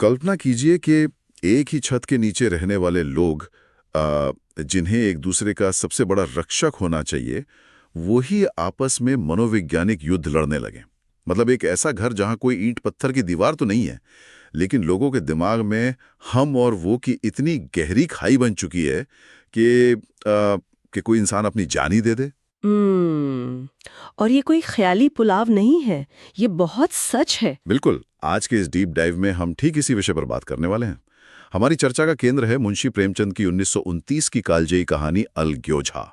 कल्पना कीजिए कि एक ही छत के नीचे रहने वाले लोग जिन्हें एक दूसरे का सबसे बड़ा रक्षक होना चाहिए, वो ही आपस में मनोवैज्ञानिक युद्ध लड़ने लगे। मतलब एक ऐसा घर जहां कोई ईंट पत्थर की दीवार तो नहीं है, लेकिन लोगों के दिमाग में हम और वो की इतनी गहरी खाई बन चुकी है कि कोई इंसान अपनी जान ही दे दे। और ये कोई ख्याली पुलाव नहीं है, ये बहुत सच है। बिल्कुल। आज के इस डीप डाइव में हम ठीक इसी विषय पर बात करने वाले हैं। हमारी चर्चा का केंद्र है मुंशी प्रेमचंद की 1929 की कालजयी कहानी अलग्योझा,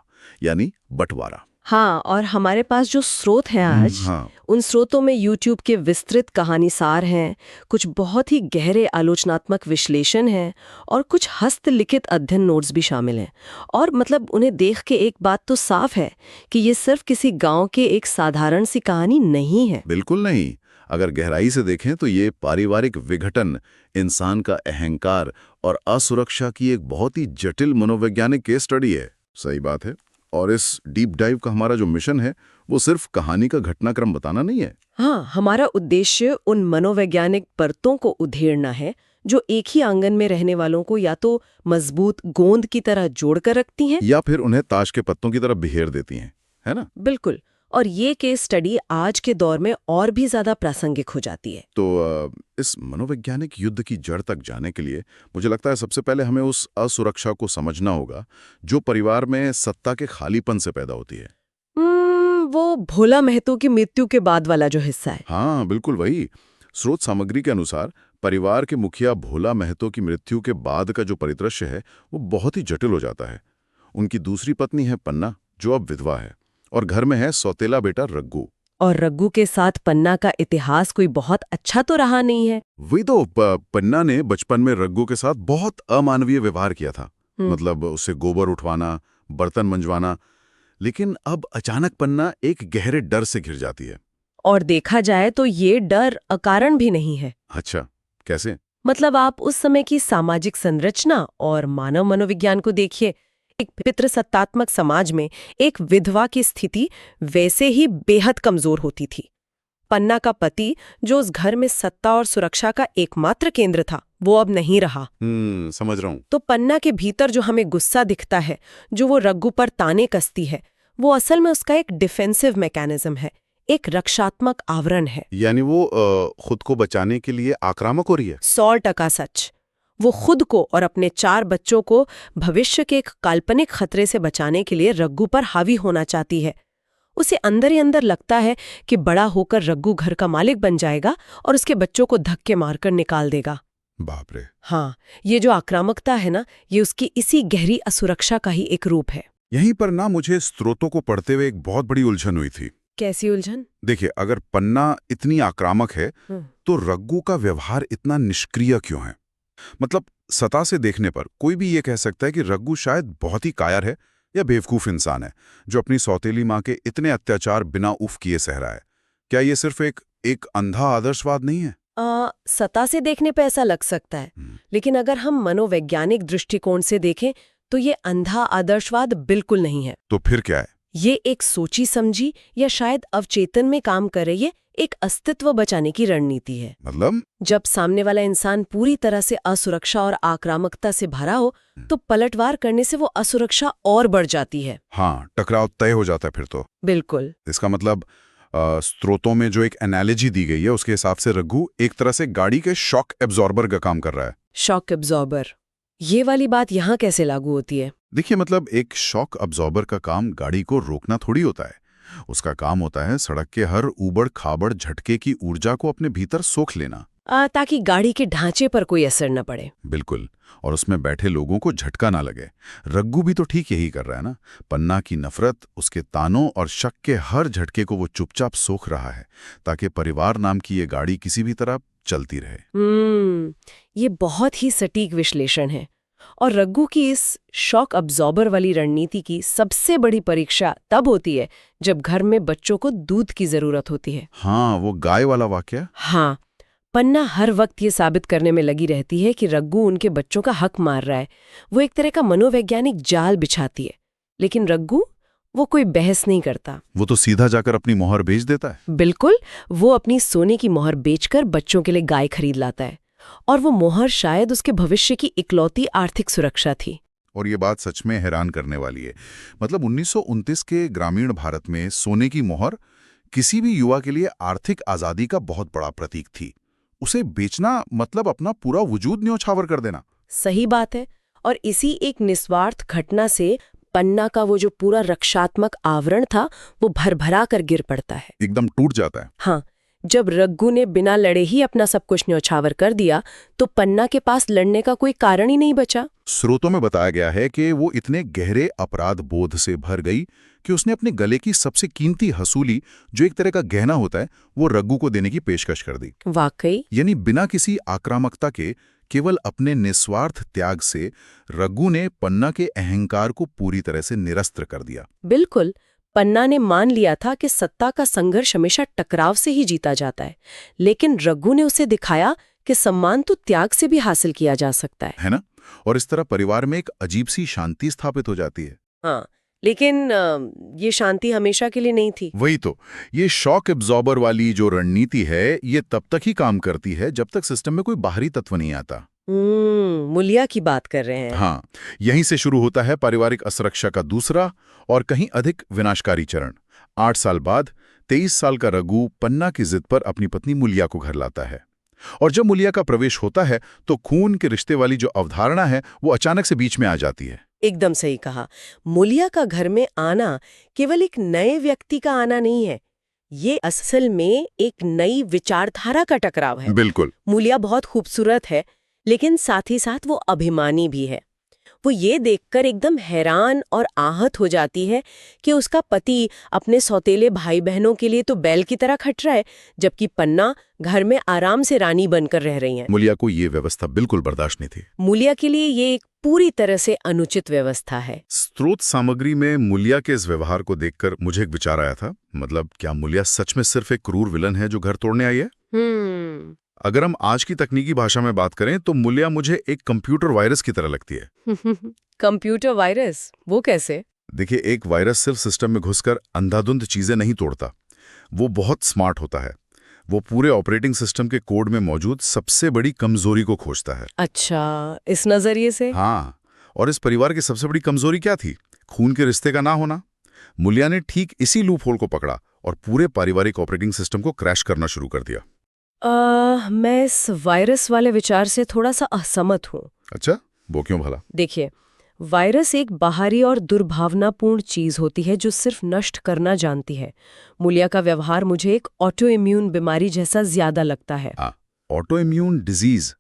यानी बंटवारा। हाँ, और हमारे पास जो स्रोत हैं आज, उन स्रोतों में YouTube के विस्तृत कहानी सार हैं, कुछ बहुत ही गहरे आलोचनात्मक विश्लेषण हैं और कुछ हस्तलिखित अध्ययन नोट्स भी शामिल हैं। और मतलब उन्हें देख के एक बात तो साफ है कि ये सिर्फ किसी गांव के एक साधारण सी कहानी नहीं है। बिल्कुल नहीं। अगर गहराई से देखें तो ये पारिवारिक विघटन, इंसान का अहंकार और असुरक्षा की एक बहुत ही जटिल मनोवैज्ञानिक केस स्टडी है। सही बात है। और इस डीप डाइव का हमारा जो मिशन है वो सिर्फ कहानी का घटनाक्रम बताना नहीं है। हाँ, हमारा उद्देश्य उन मनोवैज्ञानिक परतों को उधेड़ना है जो एक ही आंगन में रहने वालों को या तो मजबूत गोंद की तरह जोड़कर रखती हैं या फिर उन्हें ताश के पत्तों की तरह बिखेर देती हैं, है ना? बिल्कुल। और ये केस स्टडी आज के दौर में और भी ज्यादा प्रासंगिक हो जाती है। तो इस मनोवैज्ञानिक युद्ध की जड़ तक जाने के लिए मुझे लगता है सबसे पहले हमें उस असुरक्षा को समझना होगा जो परिवार में सत्ता के खालीपन से पैदा होती है। वो भोला महतो की मृत्यु के बाद वाला जो हिस्सा है। हाँ, बिल्कुल वही। स्रोत सामग्री के अनुसार परिवार के मुखिया भोला महतो की मृत्यु के बाद का जो परिदृश्य है वो बहुत ही जटिल हो जाता है। उनकी दूसरी पत्नी है पन्ना, जो अब विधवा है, और घर में है सौतेला बेटा रग्गू। और रग्गू के साथ पन्ना का इतिहास कोई बहुत अच्छा तो रहा नहीं है। वही तो, पन्ना ने बचपन में रग्गू के साथ बहुत अमानवीय व्यवहार किया था। मतलब उसे गोबर उठवाना, बर्तन मंजवाना। लेकिन अब अचानक पन्ना एक गहरे डर से घिर जाती है। और देखा जाए तो ये डर अकारण भी नहीं है। अच्छा, कैसे? मतलब आप उस समय की सामाजिक संरचना और मानव मनोविज्ञान को देखिए। एक पितृसत्तात्मक समाज में एक विधवा की स्थिति वैसे ही बेहद कमजोर होती थी। पन्ना का पति, जो उस घर में सत्ता और सुरक्षा का एकमात्र केंद्र था, वो अब नहीं रहा। समझ रहा हूँ। तो पन्ना के भीतर जो हमें गुस्सा दिखता है, जो वो रग्गू पर ताने कसती है, वो असल में उसका एक डिफेंसिव मैकेनिज्म है, एक रक्षात्मक आवरण है। यानी वो खुद को बचाने के लिए आक्रामक हो रही है। 100% सच। वो खुद को और अपने 4 बच्चों को भविष्य के एक काल्पनिक खतरे से बचाने के लिए रग्गू पर हावी होना चाहती है। उसे अंदर ही अंदर लगता है कि बड़ा होकर रग्गू घर का मालिक बन जाएगा और उसके बच्चों को धक्के मारकर निकाल देगा। बाप रे। हाँ, ये जो आक्रामकता है ना, ये उसकी इसी गहरी असुरक्षा का ही एक रूप है। यहीं पर ना मुझे स्रोतों को पढ़ते हुए एक बहुत बड़ी उलझन हुई थी। कैसी उलझन? देखिए, अगर पन्ना इतनी आक्रामक है तो रग्गू का व्यवहार इतना निष्क्रिय क्यों है? मतलब सतह से देखने पर कोई भी ये कह सकता है कि रग्गू शायद बहुत ही कायर है या बेवकूफ इंसान है जो अपनी सौतेली माँ के इतने अत्याचार बिना उफ किए सह रहा है। क्या ये सिर्फ एक अंधा आदर्शवाद नहीं है? सतह से देखने पे ऐसा लग सकता है, लेकिन अगर हम मनोवैज्ञानिक दृष्टिकोण से देखें तो ये अंधा आदर्शवाद बिल्कुल नहीं है। तो फिर क्या है? ये एक सोची समझी या शायद अवचेतन में काम कर रही है एक अस्तित्व बचाने की रणनीति है। मतलब जब सामने वाला इंसान पूरी तरह से असुरक्षा और आक्रामकता से भरा हो तो पलटवार करने से वो असुरक्षा और बढ़ जाती है। हाँ, टकराव तय हो जाता है फिर तो। बिल्कुल। इसका मतलब स्रोतों में जो एक एनालॉजी दी गई है उसके हिसाब से रग्गू एक तरह से गाड़ी के शॉक एब्जॉर्बर का काम कर रहा है। शॉक एब्जॉर्बर, ये वाली बात यहाँ कैसे लागू होती है? देखिए, मतलब एक शॉक एब्जॉर्बर का काम गाड़ी को रोकना थोड़ी होता है। उसका काम होता है सड़क के हर ऊबड़ खाबड़ झटके की ऊर्जा को अपने भीतर सोख लेना, ताकि गाड़ी के ढांचे पर कोई असर न पड़े। बिल्कुल। और उसमें बैठे लोगों को झटका ना लगे। रग्गू भी तो ठीक यही कर रहा है ना। पन्ना की नफरत, उसके तानों और शक के हर झटके को वो चुपचाप सोख रहा है ताकि परिवार नाम की ये गाड़ी किसी भी तरह चलती रहे। ये बहुत ही सटीक विश्लेषण है। और रग्गू की इस शॉक अब्जॉर्बर वाली रणनीति की सबसे बड़ी परीक्षा तब होती है जब घर में बच्चों को दूध की जरूरत होती है। हाँ, वो गाय वाला वाकया। हाँ, पन्ना हर वक्त ये साबित करने में लगी रहती है कि रग्गू उनके बच्चों का हक मार रहा है। वो एक तरह का मनोवैज्ञानिक जाल बिछाती है, लेकिन रग्गू वो कोई बहस नहीं करता। वो तो सीधा जाकर अपनी मोहर बेच देता है। बिल्कुल। वो अपनी सोने की मोहर बेचकर बच्चों के लिए गाय खरीद लाता है और वो मोहर शायद उसके भविष्य की इकलौती आर्थिक सुरक्षा थी। और ये बात सच में हैरान करने वाली है। मतलब 1929 के ग्रामीण भारत में सोने की मोहर किसी भी युवा के लिए आर्थिक आजादी का बहुत बड़ा प्रतीक थी। उसे बेचना मतलब अपना पूरा वजूद न्योछावर कर देना। सही बात है। और इसी एक निस्वार्थ घटना से पन्ना का वो जो पूरा रक्षात्मक आवरण था वो भरभरा कर गिर पड़ता है, एकदम टूट जाता है। हाँ, जब रग्गू ने बिना लड़े ही अपना सब कुछ न्यौछावर कर दिया तो पन्ना के पास लड़ने का कोई कारण ही नहीं बचा। स्रोतों में बताया गया है कि वो इतने गहरे अपराध बोध से भर गई कि उसने अपने गले की सबसे कीमती हसूली, जो एक तरह का गहना होता है, वो रग्गू को देने की पेशकश कर दी। वाकई? यानी बिना किसी आक्रामकता के, केवल अपने निस्वार्थ त्याग से रग्गू ने पन्ना के अहंकार को पूरी तरह से निरस्त कर दिया। बिल्कुल। पन्ना ने मान लिया था कि सत्ता का संघर्ष हमेशा टकराव से ही जीता जाता है, लेकिन रग्गू ने उसे दिखाया कि सम्मान तो त्याग से भी हासिल किया जा सकता है ना? और इस तरह परिवार में एक अजीब सी शांति स्थापित हो जाती है। हाँ, लेकिन ये शांति हमेशा के लिए नहीं थी। वही तो, ये शॉक एब्जॉर्बर वाली जो रणनीति है, ये तब तक ही काम करती है जब तक सिस्टम में कोई बाहरी तत्व नहीं आता। मूल्य की बात कर रहे हैं। हाँ, यहीं से शुरू होता है पारिवारिक असुरक्षा का दूसरा और कहीं अधिक विनाशकारी चरण। 8 साल बाद 23 साल का रघु पन्ना की जिद पर अपनी पत्नी मुलिया को घर लाता है। और जब मुलिया का प्रवेश होता है तो खून के रिश्ते वाली जो अवधारणा है वो अचानक से बीच में आ जाती है। एकदम सही कहा। मुलिया का घर में आना केवल एक नए व्यक्ति का आना नहीं है, ये असल में एक नई विचारधारा का टकराव है। बिल्कुल। मुलिया बहुत खूबसूरत है, लेकिन साथ ही साथ वो अभिमानी भी है। वो ये देखकर एकदम हैरान और आहत हो जाती है कि उसका पति अपने सौतेले भाई बहनों के लिए तो बैल की तरह खट रहा है, जबकि पन्ना घर में आराम से रानी बनकर रह रही हैं। मुलिया को ये व्यवस्था बिल्कुल बर्दाश्त नहीं थी। मुलिया के लिए ये एक पूरी तरह से अनुचित व्यवस्था है। स्रोत सामग्री में मुलिया के इस व्यवहार को देखकर मुझे एक विचार आया था, मतलब क्या मुलिया सच में सिर्फ एक क्रूर विलन है जो घर तोड़ने आई है? अगर हम आज की तकनीकी भाषा में बात करें तो मुलिया मुझे एक कंप्यूटर वायरस की तरह लगती है। Computer virus? वो कैसे? देखिए, एक वायरस सिर्फ सिस्टम में घुसकर अंधाधुंध चीजें नहीं तोड़ता, वो बहुत स्मार्ट होता है। वो पूरे ऑपरेटिंग सिस्टम के कोड में मौजूद सबसे बड़ी कमजोरी को खोजता है। अच्छा, इस नजरिए से? हाँ, और इस परिवार की सबसे बड़ी कमजोरी क्या थी? खून के रिश्ते का ना होना। मुलिया ने ठीक इसी लूप होल को पकड़ा और पूरे पारिवारिक ऑपरेटिंग सिस्टम को क्रैश करना शुरू कर दिया। मैं इस वायरस वाले विचार से थोड़ा सा असहमत हूँ। अच्छा, वो क्यों भला? देखिए, वायरस एक बाहरी और दुर्भावनापूर्ण चीज होती है जो सिर्फ नष्ट करना जानती है। मुलिया का व्यवहार मुझे एक ऑटो इम्यून बीमारी जैसा ज्यादा लगता है। ऑटो इम्यून डिजीज,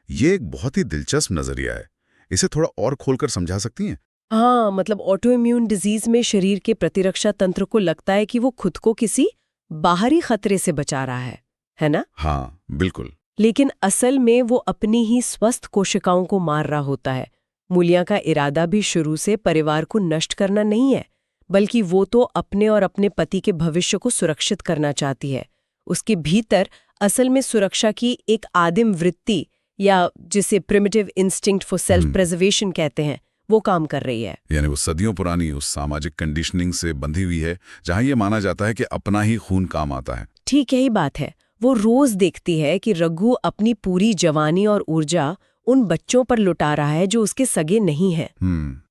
ये एक बहुत ही दिलचस्प नजरिया है। इसे थोड़ा और खोलकर समझा सकती हैं? हाँ, मतलब ऑटो इम्यून डिजीज में शरीर के प्रतिरक्षा तंत्र को लगता है कि वो खुद को किसी बाहरी खतरे से बचा रहा है ना? हाँ, बिल्कुल। लेकिन असल में वो अपनी ही स्वस्थ कोशिकाओं को मार रहा होता है। मुलिया का इरादा भी शुरू से परिवार को नष्ट करना नहीं है, बल्कि वो तो अपने और अपने पति के भविष्य को सुरक्षित करना चाहती है। उसके भीतर असल में सुरक्षा की एक आदिम वृत्ति, या जिसे primitive instinct for self preservation कहते हैं, वो काम कर रही है। यानी वो सदियों पुरानी उस सामाजिक कंडीशनिंग से बंधी हुई है जहां ये माना जाता है कि अपना ही खून काम आता है। ठीक यही बात है। वो रोज देखती है कि रघु अपनी पूरी जवानी और ऊर्जा उन बच्चों पर लुटा रहा है जो उसके सगे नहीं हैं।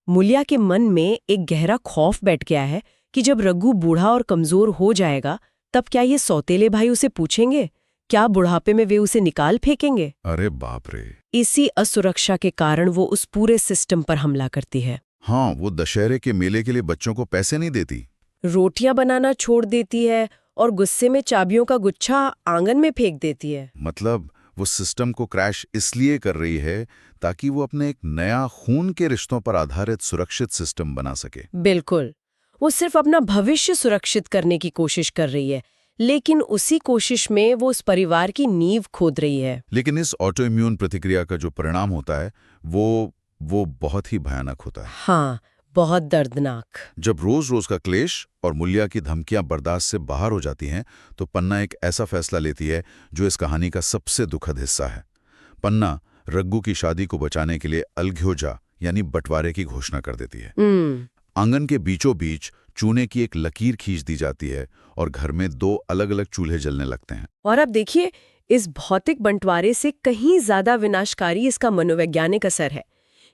मुलिया के मन में एक गहरा खौफ बैठ गया है कि जब रघु बूढ़ा और कमजोर हो जाएगा तब क्या ये सौतेले भाई उसे पूछेंगे? क्या बुढ़ापे में वे उसे निकाल फेंकेंगे? अरे बाप रे! इसी असुरक्षा के कारण वो उस पूरे सिस्टम पर हमला करती है। हाँ, वो दशहरे के मेले के लिए बच्चों को पैसे नहीं देती, रोटियां बनाना छोड़ देती है और गुस्से में चाबियों का गुच्छा आंगन में फेंक देती है। मतलब वो सिस्टम को क्रैश इसलिए कर रही है ताकि वो अपने एक नया खून के रिश्तों पर आधारित सुरक्षित सिस्टम बना सके। बिल्कुल, वो सिर्फ अपना भविष्य सुरक्षित करने की कोशिश कर रही है, लेकिन उसी कोशिश में वो उस परिवार की नींव खोद रही है। लेकिन इस ऑटो इम्यून प्रतिक्रिया का जो परिणाम होता है वो बहुत ही भयानक होता है। हाँ, बहुत दर्दनाक। जब रोज रोज का क्लेश और मुलिया की धमकियां बर्दाश्त से बाहर हो जाती हैं तो पन्ना एक ऐसा फैसला लेती है जो इस कहानी का सबसे दुखद हिस्सा है। पन्ना रग्गू की शादी को बचाने के लिए अलघ्योजा यानी बंटवारे की घोषणा कर देती है। आंगन के बीचों बीच चूने की एक लकीर खींच दी जाती है और घर में 2 अलग-अलग चूल्हे जलने लगते हैं। और अब देखिए, इस भौतिक बंटवारे से कहीं ज्यादा विनाशकारी इसका मनोवैज्ञानिक असर है।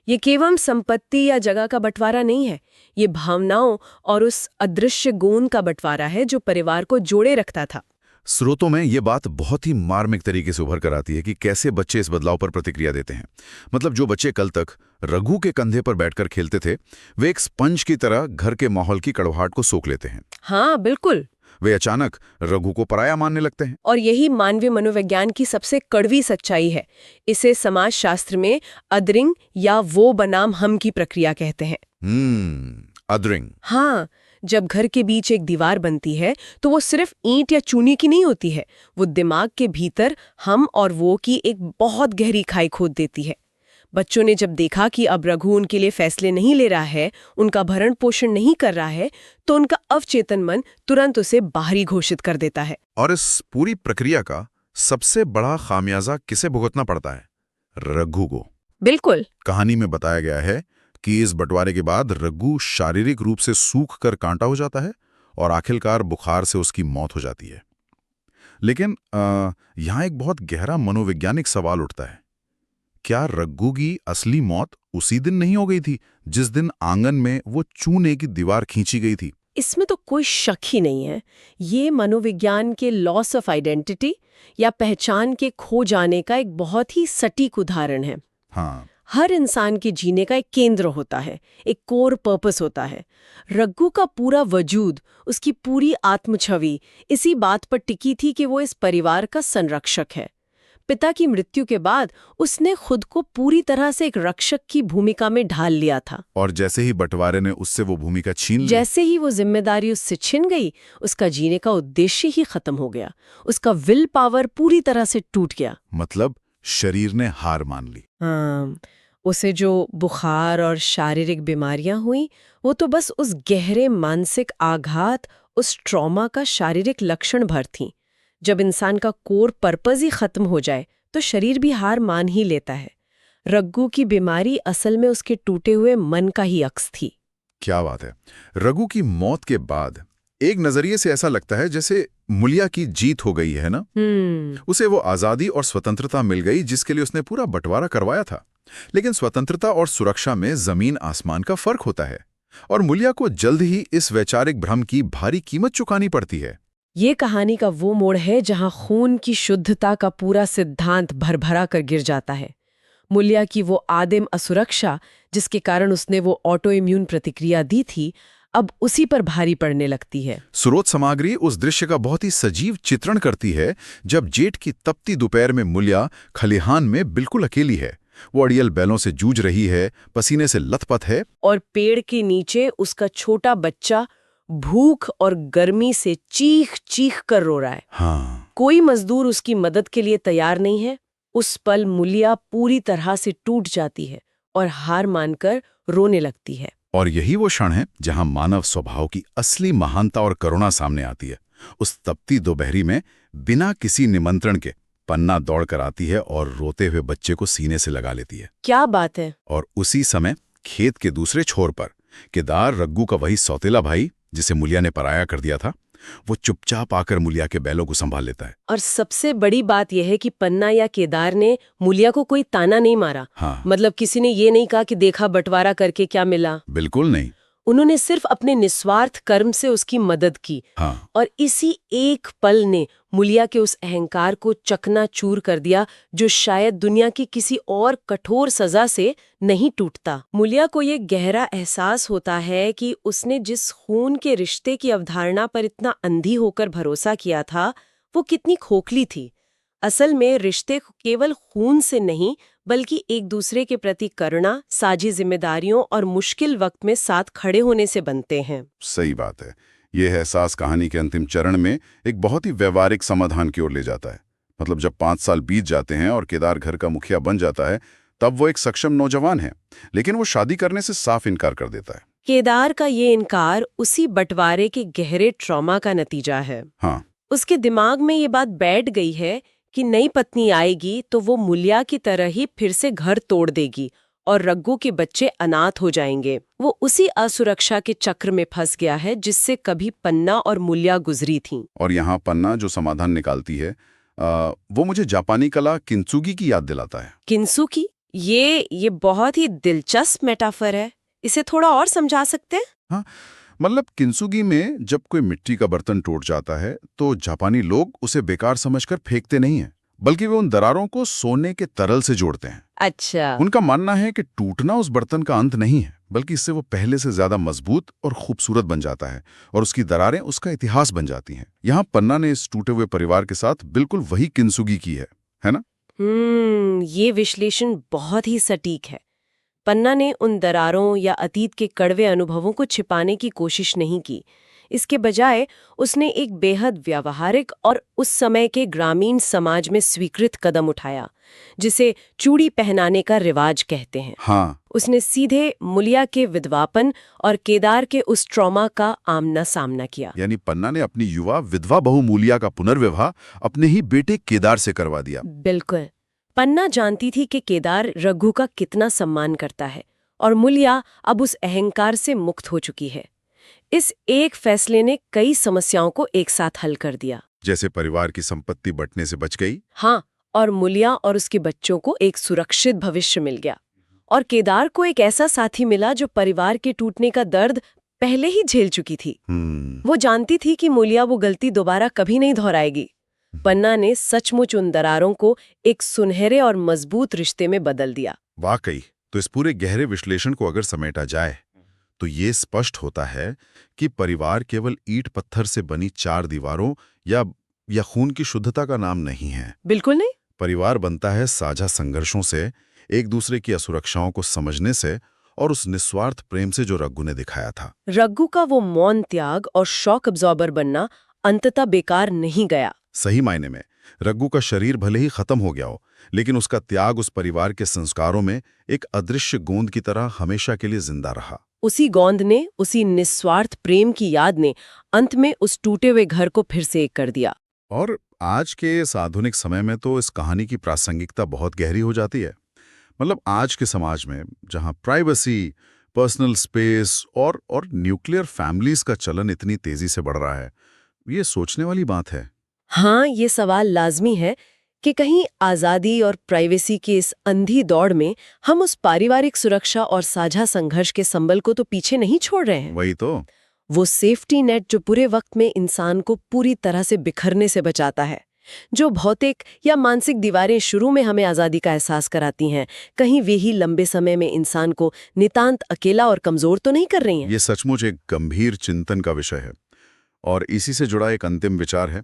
ये केवल संपत्ति या जगह का बंटवारा नहीं है, ये भावनाओं और उस अदृश्य गोंद का बंटवारा है जो परिवार को जोड़े रखता था। स्रोतों में ये बात बहुत ही मार्मिक तरीके से उभर कर आती है कि कैसे बच्चे इस बदलाव पर प्रतिक्रिया देते हैं। मतलब जो बच्चे कल तक रघु के कंधे पर बैठकर खेलते थे, वे एक स्पंज की तरह घर के माहौल की कड़वाहट को सोख लेते हैं। हाँ, बिल्कुल। वे अचानक रघु को पराया मानने लगते हैं। और यही मानवीय मनोविज्ञान की सबसे कड़वी सच्चाई है। इसे समाजशास्त्र में अदरिंग या वो बनाम हम की प्रक्रिया कहते हैं। अदरिंग। हाँ, जब घर के बीच एक दीवार बनती है तो वो सिर्फ ईंट या चूने की नहीं होती है, वो दिमाग के भीतर हम और वो की एक बहुत गहरी खाई खोद देती है। बच्चों ने जब देखा कि अब रघु उनके लिए फैसले नहीं ले रहा है, उनका भरण पोषण नहीं कर रहा है, तो उनका अवचेतन मन तुरंत उसे बाहरी घोषित कर देता है। और इस पूरी प्रक्रिया का सबसे बड़ा खामियाजा किसे भुगतना पड़ता है? रघु को। बिल्कुल। कहानी में बताया गया है कि इस बंटवारे के बाद रघु शारीरिक रूप से सूख कर कांटा हो जाता है और आखिरकार बुखार से उसकी मौत हो जाती है। लेकिन यहाँ एक बहुत गहरा मनोवैज्ञानिक सवाल उठता है। क्या रघु की असली मौत उसी दिन नहीं हो गई थी जिस दिन आंगन में वो चूने की दीवार खींची गई थी? इसमें तो कोई शक ही नहीं है। ये मनोविज्ञान के लॉस ऑफ आइडेंटिटी या पहचान के खो जाने का एक बहुत ही सटीक उदाहरण है। हाँ। हर इंसान के जीने का एक केंद्र होता है, एक कोर पर्पस होता है। रघु का पूरा वजूद, उसकी पूरी आत्मछवि इसी बात पर टिकी थी कि वो इस परिवार का संरक्षक है। पिता की मृत्यु के बाद उसने खुद को पूरी तरह से एक रक्षक की भूमिका में ढाल लिया था। और जैसे ही बंटवारे ने उससे वो भूमिका छीन ली, जैसे ही वो जिम्मेदारी उससे छिन गई, उसका जीने का उद्देश्य ही खत्म हो गया। उसका विल पावर पूरी तरह से टूट गया। मतलब शरीर ने हार मान ली। हाँ, उसे जो बुखार और शारीरिक बीमारियां हुई, वो तो बस उस गहरे मानसिक आघात, उस ट्रॉमा का शारीरिक लक्षण भर थी। जब इंसान का कोर पर्पस ही खत्म हो जाए तो शरीर भी हार मान ही लेता है। रघु की बीमारी असल में उसके टूटे हुए मन का ही अक्स थी। क्या बात है। रघु की मौत के बाद एक नजरिए से ऐसा लगता है जैसे मूलिया की जीत हो गई है ना। उसे वो आजादी और स्वतंत्रता मिल गई जिसके लिए उसने पूरा बंटवारा करवाया था। लेकिन स्वतंत्रता और सुरक्षा में जमीन आसमान का फर्क होता है और मूलिया को जल्द ही इस वैचारिक भ्रम की भारी कीमत चुकानी पड़ती है। ये कहानी का वो मोड़ है जहां खून की शुद्धता का पूरा सिद्धांत भरभरा कर गिर जाता है। मूलिया की वो आदिम असुरक्षा जिसके कारण उसने वो ऑटो इम्यून प्रतिक्रिया दी थी, अब उसी पर भारी पड़ने लगती है। स्रोत सामग्री उस दृश्य का बहुत ही सजीव चित्रण करती है जब जेठ की तपती दोपहर में मूलिया खलिहान में बिल्कुल अकेली है। वो अड़ियल बैलों से जूझ रही है, पसीने से लथपथ है और पेड़ के नीचे उसका छोटा बच्चा भूख और गर्मी से चीख चीख कर रो रहा है। हाँ। कोई मजदूर उसकी मदद के लिए तैयार नहीं है। उस पल मूलिया पूरी तरह से टूट जाती है और हार मानकर रोने लगती है। और यही वो क्षण है जहां मानव स्वभाव की असली महानता और करुणा सामने आती है। उस तपती दोपहरी में बिना किसी निमंत्रण के पन्ना दौड़ कर आती है और रोते हुए बच्चे को सीने से लगा लेती है। क्या बात है। और उसी समय खेत के दूसरे छोर पर केदार, रघु का वही सौतेला भाई जिसे मूलिया ने पराया कर दिया था, वो चुपचाप आकर मूलिया के बैलों को संभाल लेता है। और सबसे बड़ी बात यह है कि पन्ना या केदार ने मूलिया को कोई ताना नहीं मारा। हाँ। मतलब किसी ने ये नहीं कहा कि देखा बंटवारा करके क्या मिला। बिल्कुल नहीं। उन्होंने सिर्फ अपने निस्वार्थ कर्म से उसकी मदद की। हाँ। और इसी एक पल ने मूलिया के उस अहंकार को चकनाचूर कर दिया जो शायद दुनिया की किसी और कठोर सजा से नहीं टूटता। मूलिया को ये गहरा एहसास होता है कि उसने जिस खून के रिश्ते की अवधारणा पर इतना अंधी होकर भरोसा किया था, वो कितनी खोखली थी। असल में रिश्ते केवल खून से नहीं बल्कि एक दूसरे के प्रति करुणा, साझी जिम्मेदारियों और मुश्किल वक्त में साथ खड़े होने से बनते हैं। सही बात है। यह एहसास कहानी के अंतिम चरण में एक बहुत ही व्यवहारिक समाधान की ओर ले जाता है। मतलब जब 5 साल बीत जाते हैं और केदार घर का मुखिया बन जाता है, तब वो एक सक्षम नौजवान है, लेकिन वो शादी करने से साफ इनकार कर देता है। केदार का ये इनकार उसी बंटवारे के गहरे ट्रॉमा का नतीजा है। हाँ। उसके दिमाग में ये बात बैठ गई है कि नई पत्नी आएगी तो वो मूलिया की तरह ही फिर से घर तोड़ देगी और रग्गू के बच्चे अनाथ हो जाएंगे। वो उसी असुरक्षा के चक्र में फंस गया है जिससे कभी पन्ना और मूल्या गुजरी थीं। और यहाँ पन्ना जो समाधान निकालती है वो मुझे जापानी कला किंत्सुगी की याद दिलाता है। किंसुकी? ये बहुत ही दिलचस्प मेटाफर है। इसे थोड़ा और समझा सकते हैं? हाँ, मतलब किंत्सुगी में जब कोई मिट्टी का बर्तन टूट जाता है तो जापानी लोग उसे बेकार समझकर फेंकते नहीं हैं, बल्कि वे उन दरारों को सोने के तरल से जोड़ते हैं। अच्छा। उनका मानना है कि टूटना उस बर्तन का अंत नहीं है, बल्कि इससे वो पहले से ज्यादा मजबूत और खूबसूरत बन जाता है और उसकी दरारें उसका इतिहास बन जाती हैं। यहाँ पन्ना ने इस टूटे हुए परिवार के साथ बिल्कुल वही किंत्सुगी की है ना? ये विश्लेषण बहुत ही सटीक है। पन्ना ने उन दरारों या अतीत के कड़वे अनुभवों को छिपाने की कोशिश नहीं की। इसके बजाय उसने एक बेहद व्यावहारिक और उस समय के ग्रामीण समाज में स्वीकृत कदम उठाया, जिसे चूड़ी पहनाने का रिवाज कहते हैं। हाँ। उसने सीधे मूल्या के विधवापन और केदार के उस ट्रॉमा का आमना सामना किया। यानी पन्ना ने अपनी युवा विधवा बहू मूल्या का पुनर्विवाह अपने ही बेटे केदार से करवा दिया। बिल्कुल। पन्ना जानती थी कि केदार रघु का कितना सम्मान करता है और मूल्या अब उस अहंकार से मुक्त हो चुकी है। इस एक फैसले ने कई समस्याओं को एक साथ हल कर दिया। जैसे परिवार की संपत्ति बंटने से बच गई। हाँ, और मूल्या और उसके बच्चों को एक सुरक्षित भविष्य मिल गया। और केदार को एक ऐसा साथी मिला जो परिवार के टूटने का दर्द पहले ही झेल चुकी थी। वो जानती थी कि मूल्या वो गलती दोबारा कभी नहीं दोहराएगी। पन्ना ने सचमुच उन दरारों को एक सुनहरे और मजबूत रिश्ते में बदल दिया। वाकई, तो इस पूरे गहरे विश्लेषण को अगर समेटा जाए तो ये स्पष्ट होता है कि परिवार केवल ईंट पत्थर से बनी चार दीवारों या खून की शुद्धता का नाम नहीं है। बिल्कुल नहीं। परिवार बनता है साझा संघर्षों से, एक दूसरे की असुरक्षाओं को समझने से और उस निस्वार्थ प्रेम से जो रघु ने दिखाया था। रघु का वो मौन त्याग और शॉक अब्जॉर्बर बनना अंततः बेकार नहीं गया। सही मायने में रघु का शरीर भले ही खत्म हो गया हो, लेकिन उसका त्याग उस परिवार के संस्कारों में एक अदृश्य गोंद की तरह हमेशा के लिए जिंदा रहा। उसी गोंद ने, उसी निस्वार्थ प्रेम की याद ने अंत में उस टूटे हुए घर को फिर से एक कर दिया। और आज के इस आधुनिक समय में तो इस कहानी की प्रासंगिकता बहुत गहरी हो जाती है। मतलब आज के समाज में जहां प्राइवेसी, पर्सनल स्पेस और न्यूक्लियर फैमिलीज का चलन इतनी तेजी से बढ़ रहा है, ये सोचने वाली बात है। हाँ, ये सवाल लाजमी है कि कहीं आज़ादी और प्राइवेसी की इस अंधी दौड़ में हम उस पारिवारिक सुरक्षा और साझा संघर्ष के संबल को तो पीछे नहीं छोड़ रहे हैं। वही तो। वो सेफ्टी नेट जो पूरे वक्त में इंसान को पूरी तरह से बिखरने से बचाता है, जो भौतिक या मानसिक दीवारें शुरू में हमें आज़ादी का एहसास कराती हैं, कहीं वे ही लंबे समय में इंसान को नितांत अकेला और कमजोर तो नहीं कर रही हैं। ये सचमुच एक गंभीर चिंतन का विषय है और इसी से जुड़ा एक अंतिम विचार है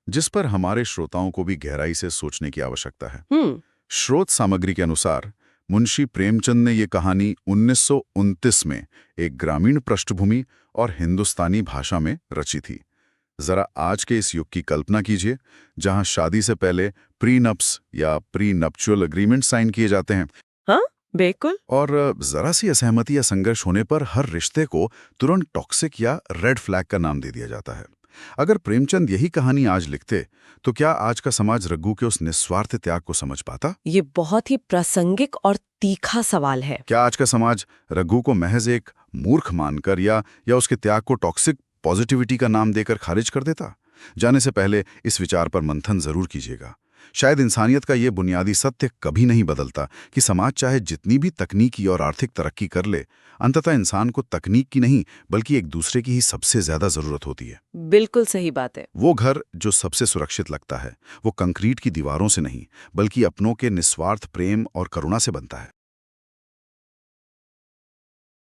जिस पर हमारे श्रोताओं को भी गहराई से सोचने की आवश्यकता है। स्रोत सामग्री के अनुसार मुंशी प्रेमचंद ने ये कहानी 1929 में एक ग्रामीण पृष्ठभूमि और हिंदुस्तानी भाषा में रची थी। जरा आज के इस युग की कल्पना कीजिए जहां शादी से पहले प्रीनप्स या प्रीनप्चुअल एग्रीमेंट साइन किए जाते हैं। हाँ, बिल्कुल। और जरा सी असहमति या संघर्ष होने पर हर रिश्ते को तुरंत टॉक्सिक या रेड फ्लैग का नाम दे दिया जाता है। अगर प्रेमचंद यही कहानी आज लिखते तो क्या आज का समाज रघु के उस निस्वार्थ त्याग को समझ पाता? ये बहुत ही प्रासंगिक और तीखा सवाल है। क्या आज का समाज रघु को महज एक मूर्ख मानकर या उसके त्याग को टॉक्सिक पॉजिटिविटी का नाम देकर खारिज कर देता? जाने से पहले इस विचार पर मंथन जरूर कीजिएगा। शायद इंसानियत का ये बुनियादी सत्य कभी नहीं बदलता कि समाज चाहे जितनी भी तकनीकी और आर्थिक तरक्की कर ले, अंततः इंसान को तकनीक की नहीं बल्कि एक दूसरे की ही सबसे ज्यादा जरूरत होती है। बिल्कुल सही बात है। वो घर जो सबसे सुरक्षित लगता है वो कंक्रीट की दीवारों से नहीं बल्कि अपनों के निस्वार्थ प्रेम और करुणा से बनता है।